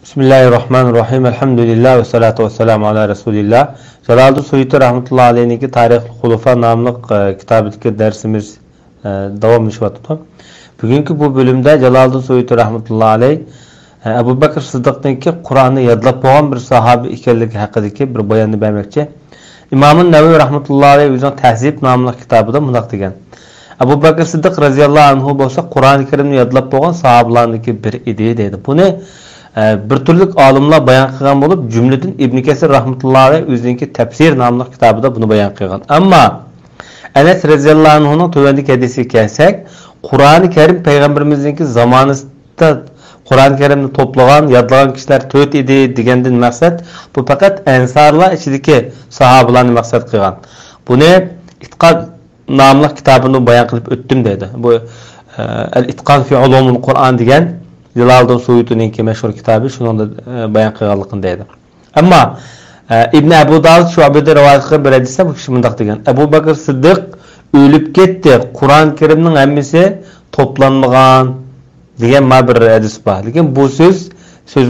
Bismillahirrahmanirrahim. Elhamdülillah ve salatu ve selamu ala Resulillah. Jalaldin Suyuti rahmetullahi aleyhinki Tarih Hulufa namlı kitabındaki dersimiz devam etmektedir. Bugünkü bu bölümde Jalaldin Suyuti rahmetullahi aleyh Ebu Bekir Sıddık'taki Kur'an'ı yadlap boğan bir sahabi ikenligi haqidagi bir bayanını vermekçi. İmam Nevevi rahmetullahi aleyh özünün Tehzib namlı kitabında mundaq degan. Ebu Bekir Sıddık radıyallahu anhu bolsa Kur'an-ı Kerimni yadlap boğan sahabalarındaki bir idi deydi. Bunu bir türlük alimler bayan qilgan bo'lib, jumladan İbn Kesir rahmetullahi aleyh o'zining Tafsir nomli kitobida bunu bayan qilgan. Ammo Enes radhiyallohu anhuning tövendeki hadisiga kelsak, Qur'oni Kerim payg'ambarimizning zamonida Qur'oni Kerimni to'plagan, yodlagan kishilar 4 edi degandan maqsad bu faqat ansarlar ichidagi sahobalarni maqsad qilgan. Buni İtqan nomli kitobini bayan qilib o'tdim dedi. Bu Al-İtqan fi ulumul Qur'an degan Jalaldin Suyuti'ninki meşhur kitabı şunun da bayan qilganligindaydi. Ama İbn Ebu Davud Şu'bada rivayet qilgan bir hadisda bu kishi mundaq degan. Ebu Bekir Sıddık o'lib ketdi. Qur'on Kerimning hammasi to'planmagan degan bir hadis bor. Lekin bu so'z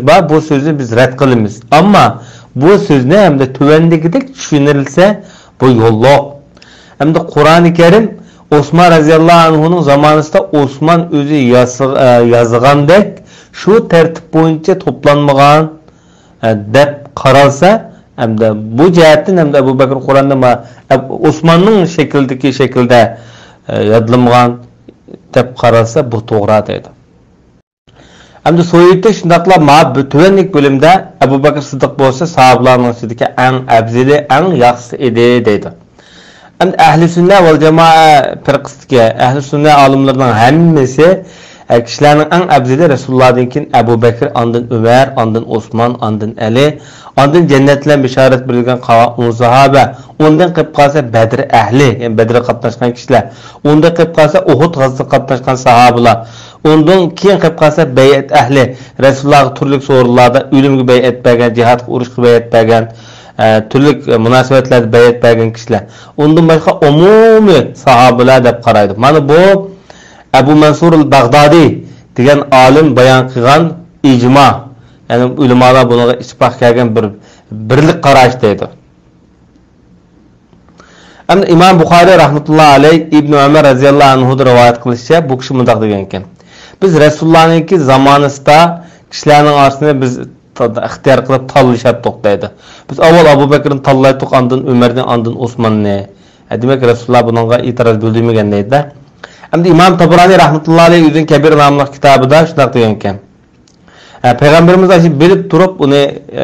bor, bu so'zni biz rad qilamiz. Ammo bu so'zni hamda tuvandagidek tushunilsa bu yo'lloq. Hamda Qur'oni Kerim Osman radıyallahu anhu'nun zamanında Osman özü yazgandek şu tertip boyunca toplanmagan dep qaralsa hem de bu cihetten hem de Ebu Bekir Kur'an'da Osman'ın şekilde yadılmagan dep qaralsa bu to'g'ri deydi. Hem de Suyuti şundaqla ma bütünlük bölümde Ebu Bekir Sıddık bolsa sahabalarning içindeki en afzali, en yaxshisi edi deydi. Ahli sünnet vel cemaat firqasiga ahli sünnet alimlarining hammasi kishilarning eng afzali Rasulullah'dan Ebu Bekir, ondan Ömer, ondan Osman, ondan Ali, ondan jannatlar bishorat berilgan qavm sahaba, ondan qilib qolsa Badr ahli, yani Badrga qatnashgan kishilar, ondan qilib qolsa Uhud g'azotida qatnashgan sahobalar, ondan keyin qilib qolsa bay'at ahli, Rasululloh turli so'rinlarda o'limga bay'at bergan, jihad urushga bay'at bergan, türlük münasebetler bayat bergen kişiler. Ondan başka umumi sahabeler dep qaraydı. Mana bu Ebu Mansur el-Baghdadi degan alim bayan qilgan icma. Yani ulamalar buna isbah kelgan bir birlik qarash deydi. Ama İmam Buxoriy rahmetullahi aleyh İbn Ömer radhiyallahu anhu rivayet qilishcha bu kishi mundaq degan ekan. Biz Rasulullah'ningki zamonasida kishilarning orasida biz ixtiyor qilib tanlashib deydi. Biz avval Abu Bakrni tanlaydik, ondan Ömerni, ondan Osmanni. Demak Rasululloh bunga e'tiroz bildirmagan deydi. Endi İmam Tabrani rahmetullahi alayhi o'zining Kabir nomli kitobida shunday degan ekan. Payg'ambarimiz ashi bilib turib uni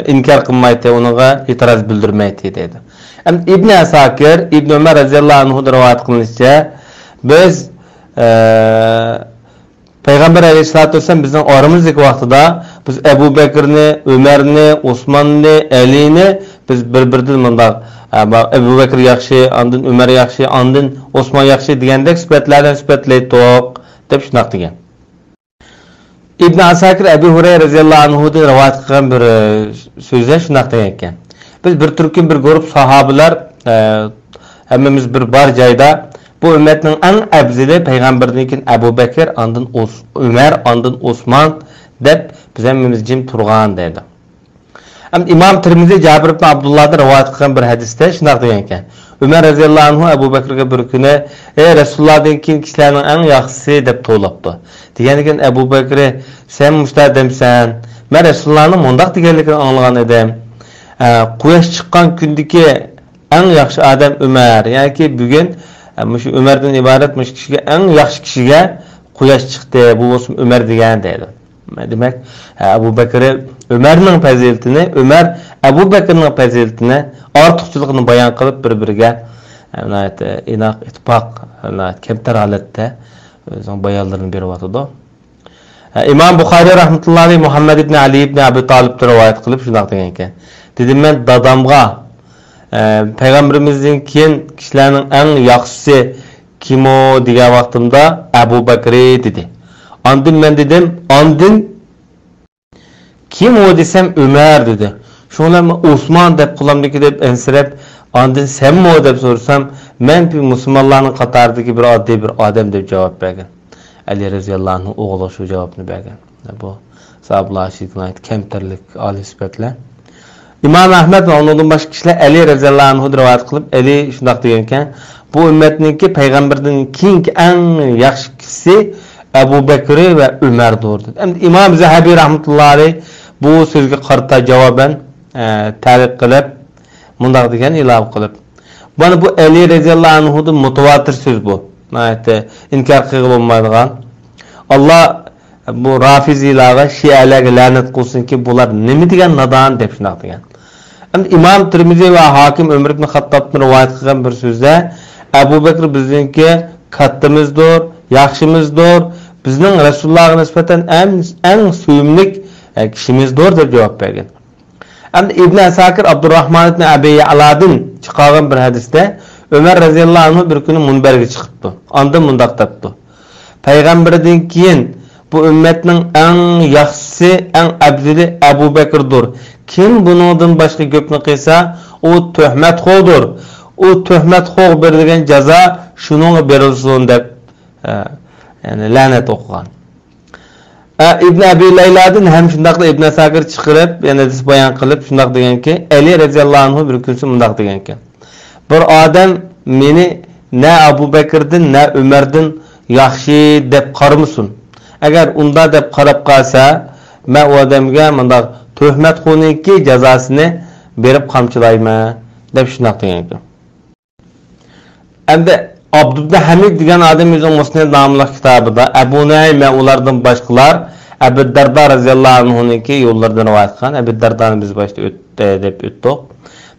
inkor qilmaydi, unga e'tiroz bildirmaydi deydi. Endi İbn Asakir, İbn Ömer radhiyallohu anhu rivoyat qilinishicha biz Peygamber aleyhissalatü vesselam bizden aramızdaki vaqtida biz Ebu Bekir'ni, Ömer'ni, Osman'ni, Ali'ni biz bir-biridan mundaq Ebu Bekir yaxshi, ondan Ömer yaxshi, ondan Osman yaxshi degandek sifatlardan sifatlaydiq deb shunaq degan. İbn Asakir Ebu Hurayra radhiyallohu anhu'dan rivoyat qilgan bir so'zda shunaq degan ekan. Biz bir turkum bir guruh sahabelar hammamiz bir bar joyda bu ümmetning en afzali payg'ambarnikin Ebu Bekir, ondan Ömer, ondan Osman deb biz hammamiz jim turgan dedi. Ham İmam Tirmizi Jabir ibn Abdullah'dan rivoyat qilgan bir hadisda shunday degan ekan. Ömer radhiyallohu anhu Ebu Bekirga bir kuni ey Rasulullah'dan keyin kishilarning eng yaxshisi deb to'labdi. Degan ekan Ebu Bekir sen mustadimsan. Men Rasulullah'ning mundaq deganligini anglagan edim. Quyosh chiqqan kundagi eng yaxshi odam Ömer, ya'ni bugun Müş Ömer'den ibaret müş kişiye en yaxşı kişiye quyosh chiqdi. Bu olsun Ömer degan deydi. Demek Ebu Bekir'i Ömer'nin faziletini, Ömer Ebu Bekir'nin faziletini ortiqchiligini bayan qilib bir-biriga inoq ittifoq kamtar holatda o'zining bayonlarini beryapti. İmam Buxoriy rahmetullahi alayhi Muhammad ibn Ali ibn Abi Talib rivoyat qilib shunday degan ekan. Dedim men dadamga Peygamberimizden keyin kishilarning eng yaxshisi kim o degan vaqtimda Ebu Bekir dedi. Ondan men dedim, ondan kim o desem Ömer dedi. Şo'lar Osman deb qilamdiki deb ensirab, ondan senmi o deb so'rsam, men musulmonlarning qatoridagi bir oddiy bir odam deb javob bergan. Ali radhiyallohu anhu o'g'li shu javobni bergan. Bu sahablar şirkine kemterlik ali sifatlar. İmam Ahmed ve ondan başka kişiler Ali radhiyallahu anhu rivayet kılıp Ali şundaq degenken bu ümmetninki peygamberden keyingi en yaxşı kişisi Ebu Bekir ve Ömer'dir dedi. Hem İmam Zahabi rahmetullahi aleyh bu sözge qarta cevaben ta'liq qilib mundaq degan ilov qilib. Bana bu Ali radhiyallahu anhu'dan mutawatir söz bu. Ayette inkar qilib bo'lmaydigan. Allah bu Rafizilarga, Şialarga lanet qilsin ki bular nima degan nadan deb shunaq degan. Hem İmam Tirmizi ve Hakim Ömer ibn Xattab'dan rivayet qilgan bir sözde Ebu Bekir bizniki kattimizdir, yaxshimizdir. Bizning Resulullah'a nisbeten en suyumlik kişimizdir deb cevap bergan. Hem İbn Asakir Abdurrahman ibn Abi Aladin çıkargan bir hadiste Ömer radhiyallahu anhu bir günü munberge çıkıptı. Andan mundaq taptı. Peygamberden keyin bu ümmetning en yaxşısı, en abdili Ebu Bekir'dir. Kim bundan başka köpni qilsa, o töhmet xo'dur. O töhmet xo'g berilgan jaza shuningga berilsin deb yani lanet o'qigan. İbn Abi Layladan hem shundaqla İbn Asakir chiqirib, yana hadis bayon qilib shundaq deganki, Ali radhiyallahu anhu bir kun shundaq deganki, bir odam meni ne Ebu Bekir'dan ne Ömer'dan yaxshi deb qaramasin. Agar unda deb qarab qalsa, men o odamga mundaq töhmet xoniki jazosini berib qamchilayman deb shundaq deganki. Endi Abdullah Hamid degan adam o'zining Musnad nomli kitobida Abu Nuaym va ulardan boshqalar Abu Darda radhiyallahu anhu'niki yo'llaridan rivoyat qilgan. Abu Dardani biz boshda o'tdi deb o'tdik.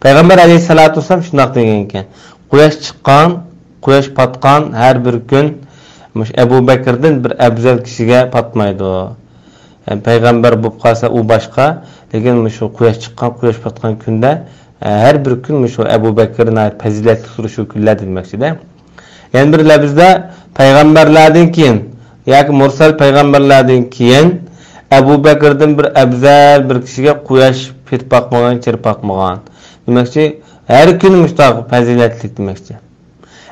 Payg'ambar alayhisolatu vasallam shunday degan ekan: Quyosh chiqqan, quyosh patgan har bir kun Ebu Bekir'dan bir afzal kishiga patmaydi. Yani payg'ambar bo'lib qolsa u boshqa, lekin shu quyosh chiqqan, quyosh patgan kunda her bir kun shu Ebu Bekir'ning fazilatli turuşu kunlar demoqchida. Yani bir labizda peygamberlerden keyin yoki mursal peygamberlerden keyin Ebu Bekir'den bir afzal bir kishiga quyosh patmag'an, chirpaqmagan. Demakchi, her kun mustaq fazilatli demakchi.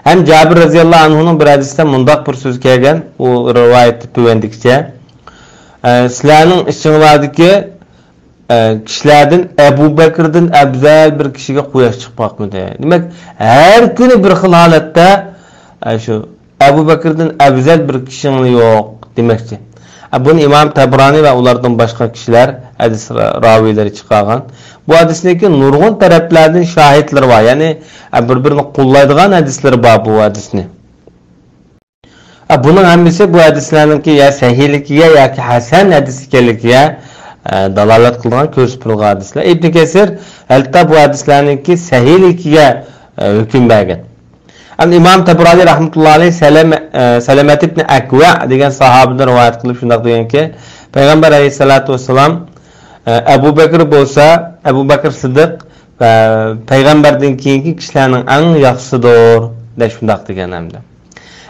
Hem Cabir radhiyallahu anhu'nun bir hadisde mundaq bir söz kelgan, o rivayeti tuvendikçe. Sizlarning ichinglardagi kishilardan Ebu Bekir'den afzal bir kishiga quyosh chiqmoqmidi? Demak, her kuni bir xil holatda şu Ebu Bekir'den afzal bir kishing yo'q demakchi. Bunu İmam Tabrani ve ulardan başka kişiler hadis ravileri çıkargan. Bu hadisdeki nurgun taraflardan şahitler var. Yani birbirini kullaydıgan hadisler var bu hadisni. Bunun hemisi bu hadislerninki ya sahihlikiye ya ki hasan hadislikiye dalalet kılgan körsüpülgü hadisler. İbn Kesir elbette bu hadislerninki sahihlikiye hüküm vergen. İmam Tabrani rahmetullahi aleyh Selamet ibn Akva degan sahabeden rivayet kılıp şundak degan ki Peygamber aleyhissalatu vesselam Ebu Bekir bolsa Ebu Bekir Sıddık Peygamberden keyinki kişilerinin en yaxşısıdır de şundak degan hamda.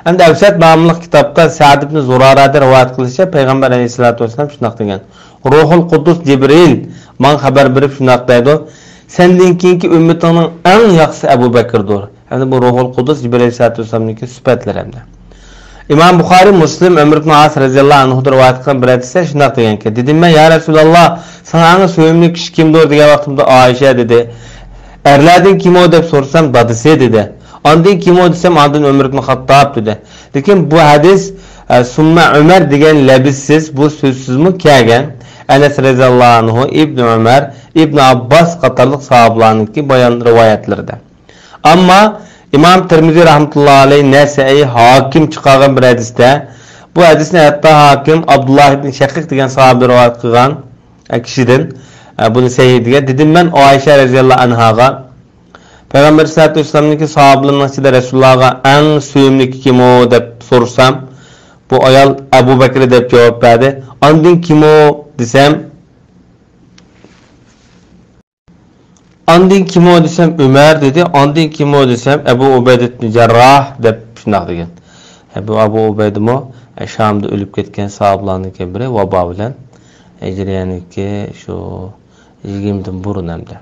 Hem de Evsat namlı kitapta Sa'd ibn Zurara'da rivayet kılışça Peygamber aleyhissalatu vesselam şundak degan. Ruhul Kudus Cibril man haber verip şundak deydi. Senden keyinki ümmetinin en yaxşısı Ebu Bekir'dir. Yani bu Ruhul Kudus Cibril aleyhissalatu vesselam'nınki sübetler hem de. İmam Bukhari Müslim Ömer ibn As radhiyallahu anhu rivayet kılan bir hadiste şundak degan ki, dedim ben ya Resulallah sana en sevimli kişi kimdir degan vaqtimda Ayşe dedi. Erlerden kim o deb sorsam dadısı dedi. Andın kim o desem andın Ömer ibn Xattab dedi. Lekin bu hadis Summa Ömer degan labizsiz bu sözsüz mü kelgan? Enes radhiyallahu anhu İbn Ömer, İbn Abbas qatarlıq sahabalarınki bayan rivayetlerinde. Ama İmam Tirmizi rahmetullahi aleyh Nesai Hakim çıkargan bir hadiste bu hadisini hatta Hakim Abdullah ibn Şakik degan sahabe rivayet kılgan kişiden bunu sahih degan. Dedim ben Ayşe radhiyallahu anhaga Peygamber sallallahu aleyhi ve sellem'ninki sahabelerinin içinde Resulullah'a en suyumli kim o deb sorsam bu ayal Ebu Bekir deb cevap verdi. Andın kim o desem Andın kim o desem Ömer dedi. Andın kim o desem Ebu Ubeyde ibn Cerrah deb şunaq degan. Ebu Ubeyde mo Şam'da ölüp ketken sahabelarınki biri vaba bilen Ecriyaniki şu 20'den burun hemde.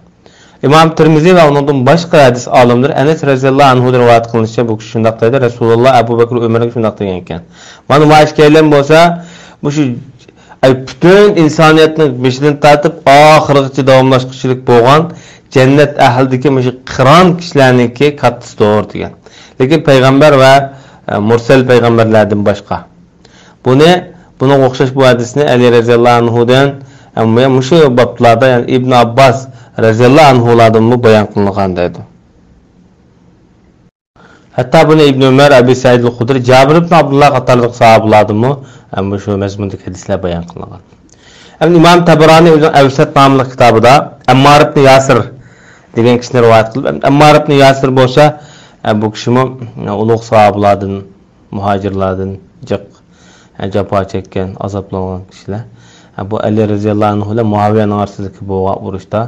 İmam Tirmizi ve ondan başka hadis alimler Enes radhiyallahu anhu rivayet kılınışça bu kişi şundaq deydi. Resulullah Ebu Bekir Ömer'e şundaq degan ekan. Mana maaş kelem bolsa bu şu bütün insoniyatning beshidan tortib oxirigacha davomlashquchilik bo'lgan jannat ahlidagi shu qiron kishilarniki kattasidir degan. Lekin payg'ambar va mursal payg'ambarlardan boshqa. Buni o'xshash bu hadisni Ali roziyallohu anhudan shu bablarda, ya'ni Ibn Abbas roziyallohu anhulardan bayon qilingan dedi. Hatta buni Ibn Umar, Abu Said al-Khudri, Jabir ibn Abdullah qatorliq sahobalardan shu mazmundagi hadislar bayon qilingan. İmam Tabarani o'zining Avsat nomli kitobida Ammar ibn Yasir degan kishini rivoyat qilib, Ammar ibn Yasir bo'lsa, bu kishimi ulug' sahobalardan, muhojirlardan jafo chekkan, azoblangan kishilar. Bu Ali roziyallohu anhu bilan Muaviyaning orasidagi bu urushda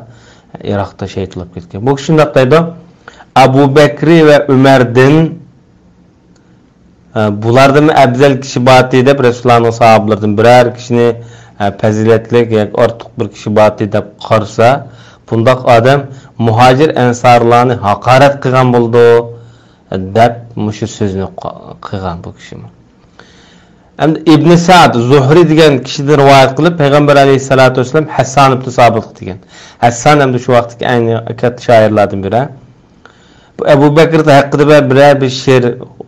Iroqda shahid bo'lib ketgan. Bu kishi shunday deydi: Abu Bakri ve Umar'dan bulardan afzal kishi bati deb Rasulullahning sahobalaridan biror kishini fazilatli yoki ortiq bir kishi bati deb qarsa, bundoq odam muhojir ansarlarni haqorat qilgan bo'ldi deb mushu so'zni qilgan bu kishi. Endi Ibn Sa'd Zuhri degan kishidan rivoyat qilib, payg'ambar alayhisolatu vasallam Hassan ibn Sabit degan. Hassan ham shu vaqtdagi ayni katta shoirlardan biri. Bu Abu Bakr haqida biror bir she'r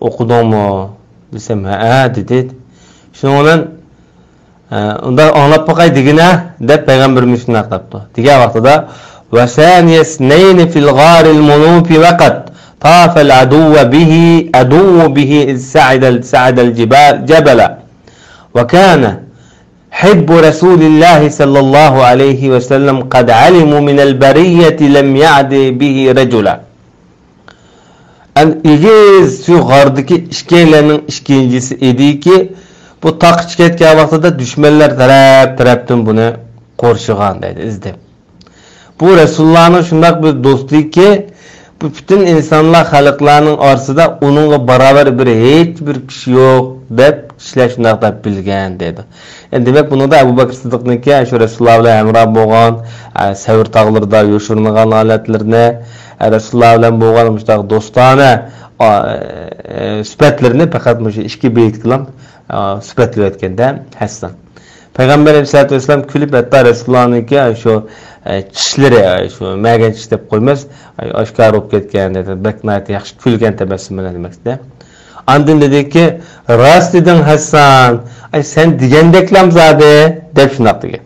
o'qidingmi desam, ha dedi. Shuning bilan unda anglab boqay degina deb payg'ambarimiz shunday qilibdi. Degan vaqtida vasaniyasnayn fil gharil munufi waqt طاف العدو به إذ سعد الجبل وكان حب رسول الله صلى الله عليه وسلم قد علموا من البرية لم يعد به رجلا. İgiz şu gardaki işkeylerinin işkencisi idi ki bu taq çıketken vaxtada düşmanlar taraftan bunu qorşıgan deydi, izlep. Bu Resulullah'ın şundak bir dostu ki bu bütün insanlar xalqlarning orasida onunla beraber hiç bir kishi yo'q deb kishilar shunday deb bilgan dedi. Endi demak buni da Abu Bakr Siddiqniki shu Rasululloh bilan hamroh bo'lgan Savr tog'larida yo'shirgan holatlarni Rasululloh bilan bo'lgan mushtaq do'stona sifatlarini faqat shu ikki beyt bilan sifatlayotganda Hassan. Payg'ambar alayhisolatu vasallam kulib hatta Rasulullah'niki shu tishlari shu magan tish deb qo'ymas, oshkor bo'lib ketgan dedi. Baknat yaxshi kulgan tabassum bilan demakda. Andin dediki, "Rost deding Hassan, sen degandeklam zade" deb shunaq degan.